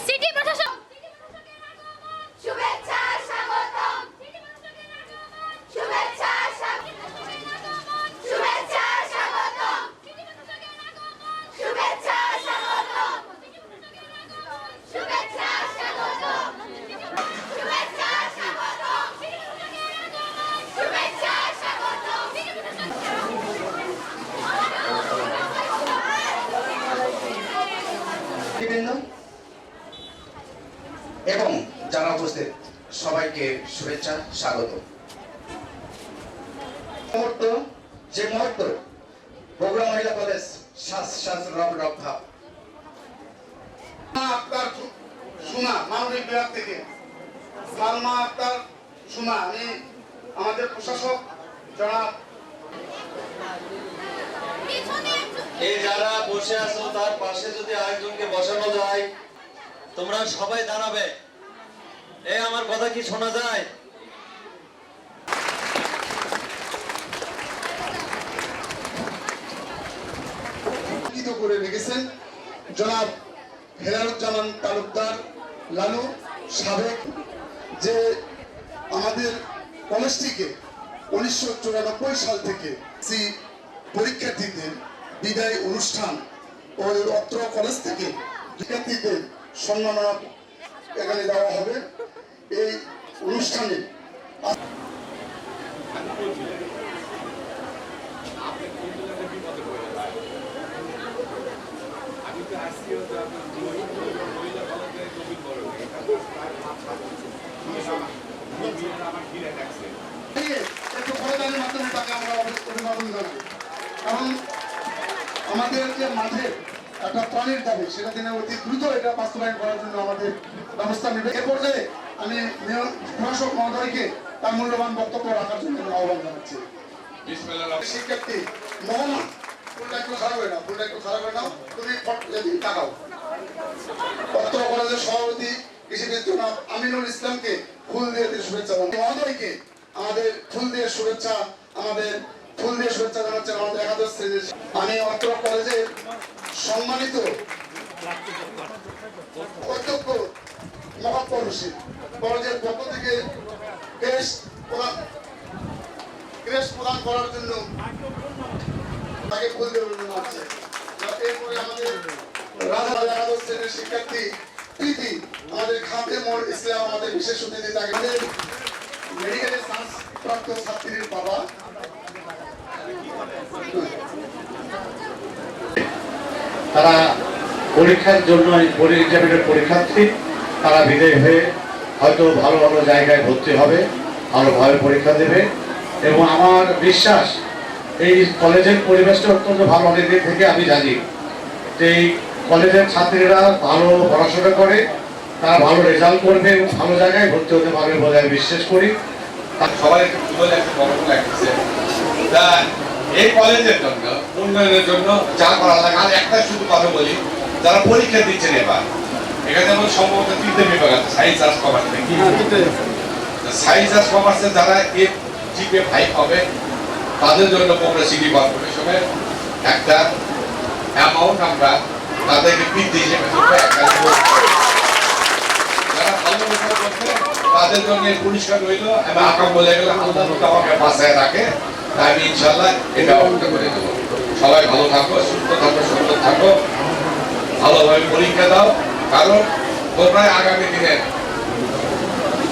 City প্রশাসন শুভেচ্ছা স্বাগতম শুভেচ্ছা শুভেচ্ছা স্বাগতম শুভেচ্ছা স্বাগতম শুভেচ্ছা স্বাগতম শুভেচ্ছা স্বাগতম শুভেচ্ছা স্বাগতম এবং যারা উপস্থিত সবাইকে শুভেচ্ছা স্বাগত। যে মুহূর্ত বগুড়া মহিলা কলেজ রক্ষা আক্তার সুমা মানবিক বিভাগ থেকে সালমা আক্তার সুমা, আমি আমাদের প্রশাসক জনাব এই যারা বসে আছো তার পাশে যদি আরেকজনকে বসানো যায়, তোমরা সবাই দাঁড়াবে। এই আমার কথা কি শোনা যায়? করে রেখেছেন জনাব হেলালুজ্জামান তালুকদার লালু সাবেক, যে আমাদের কলেজটিকে 1994 সাল থেকে পরীক্ষার্থীদের বিদায় অনুষ্ঠান ও অত্র কলেজ থেকে শিক্ষার্থীদের সম্মাননা এখানে দেওয়া হবে। এই অনুষ্ঠানে কারণ আমাদের যে মাঝে একটা প্রাণের দাবি, সেটা দিনে অতি দ্রুত এটা বাস্তবায়ন করার জন্য আমাদের ব্যবস্থা নেবে। এ পর্যায়ে আমি প্রশাসক মহোদয়কে তার মূল্যবান বক্তব্য রাখার জন্য আহ্বান জানাচ্ছি। শিক্ষার্থী মোহাম্মদ ফুলটা একটু খারাপ হয় না, ফুলটা একটু খারাপ হয় না, তুমি তাকাও। অত্র কলেজের সভাপতি কৃষিবিদ জনাব আমিনুল ইসলামকে ফুল দিয়ে শুভেচ্ছা জানাচ্ছি। মহোদয়কে আমাদের ফুল দিয়ে শুভেচ্ছা জানাচ্ছেন আমাদের একাদশ শ্রেণীর। আমি অত্র কলেজের সম্মানিত অধ্যক্ষ মহাপৌর রশিদ কলেজের পক্ষ থেকে ক্রেশ প্রদান করার জন্য তাকে ফুল দেওয়ার জন্য আছে। এরপরে আমাদের রাজা একাদশ শ্রেণীর শিক্ষার্থী প্রীতি, আমাদের খাতে মোড় ইসলাম আমাদের বিশেষ অতিথি, তাকে আমাদের মেডিকেলের সায়েন্স প্রাপ্ত ছাত্রীর বাবা। তারা পরীক্ষার জন্য পরীক্ষার্থী, তারা বিদায় হয়ে হয়তো ভালো ভালো জায়গায় ভর্তি হবে, ভালোভাবে পরীক্ষা দেবে। এবং আমার বিশ্বাস এই কলেজের পরিবেশটা অত্যন্ত ভালো। অনেকদিন থেকে আমি জানি যে এই কলেজের ছাত্রীরা ভালো পড়াশোনা করে, তারা ভালো রেজাল্ট করবে এবং ভালো জায়গায় ভর্তি হতে পারবে বলে আমি বিশ্বাস করি। সবাই এই কলেজের জন্য উন্নয়নের জন্য যা করা লাগে, আর একটা শুধু কথা বলি, যারা পরীক্ষা দিচ্ছেন এবার, এখানে যেমন সম্ভবত 3টে বিভাগ আছে, science arts commerce. Science arts কমার্সে যারা জিপিএ 5 হবে তাদের জন্য আমরা সিটি কর্পোরেশনের একটা অ্যামাউন্ট আমরা তাদেরকে বৃদ্ধি হিসেবে যারা ভালো রেজাল্ট করছে তাদের জন্য পুরস্কার রইল। এবং আকাম বলে গেলে আল্লাহ আমাকে বাঁচায় রাখে, আমি ইনশাল্লাহ এটা ব্যবস্থা করে দেবো। সবাই ভালো থাকো, সুস্থ থাকো, সুন্দর থাকো, ভালোভাবে পরীক্ষা দাও, কারণ তোমরাই আগামী দিনে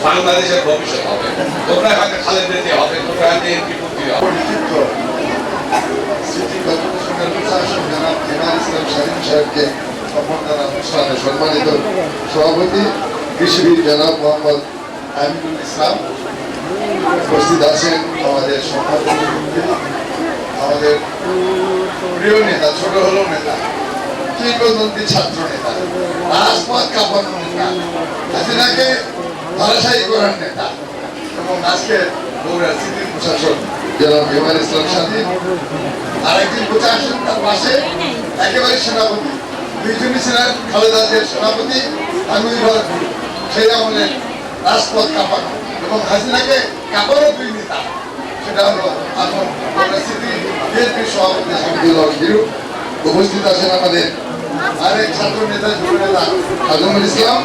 বাংলাদেশের ভবিষ্যৎ হবে। তোমরা হয়তো খালেদা জিয়া হবে, তোমরা হয়তো এমপি মন্ত্রী হবে। সিটি কর্পোরেশনের প্রশাসক জনাব ইমাম ইসলাম শাহিন সাহেবকে সম্মাননা অনুষ্ঠানে সম্মানিত সভাপতি কৃষিবিদ জনাব মোহাম্মদ আমিনুল ইসলাম উপস্থিত আছেন। আমাদের সম্মানিত আমাদের প্রিয় নেতা, ছোট হলেও নেতা, কিংবদন্তি ছাত্র নেতা, রাজপথ কাঁপানো নেতা, হাসিনাকে ধরাশায়ী করার নেতা এবং আজকে বগুড়ার সিটি প্রশাসক জনাব হেমাল ইসলাম সাথী, আরেকজন বসে আসেন তার পাশে একেবারে সেনাপতি, দুইজনই ছিলেন খালেদা জিয়ার সেনাপতি, আমি সেই আমলের রাজপথ কাঁপানো এবং হাসিনাকে কাঁপানো দুই নেতা, সেটা হলো এখন বিএনপির সভাপতি হামিদুল্লাহ হিরু। উপস্থিত আছেন আমাদের আরেক ছাত্র নেতা যুব নেতা আজমুল ইসলাম।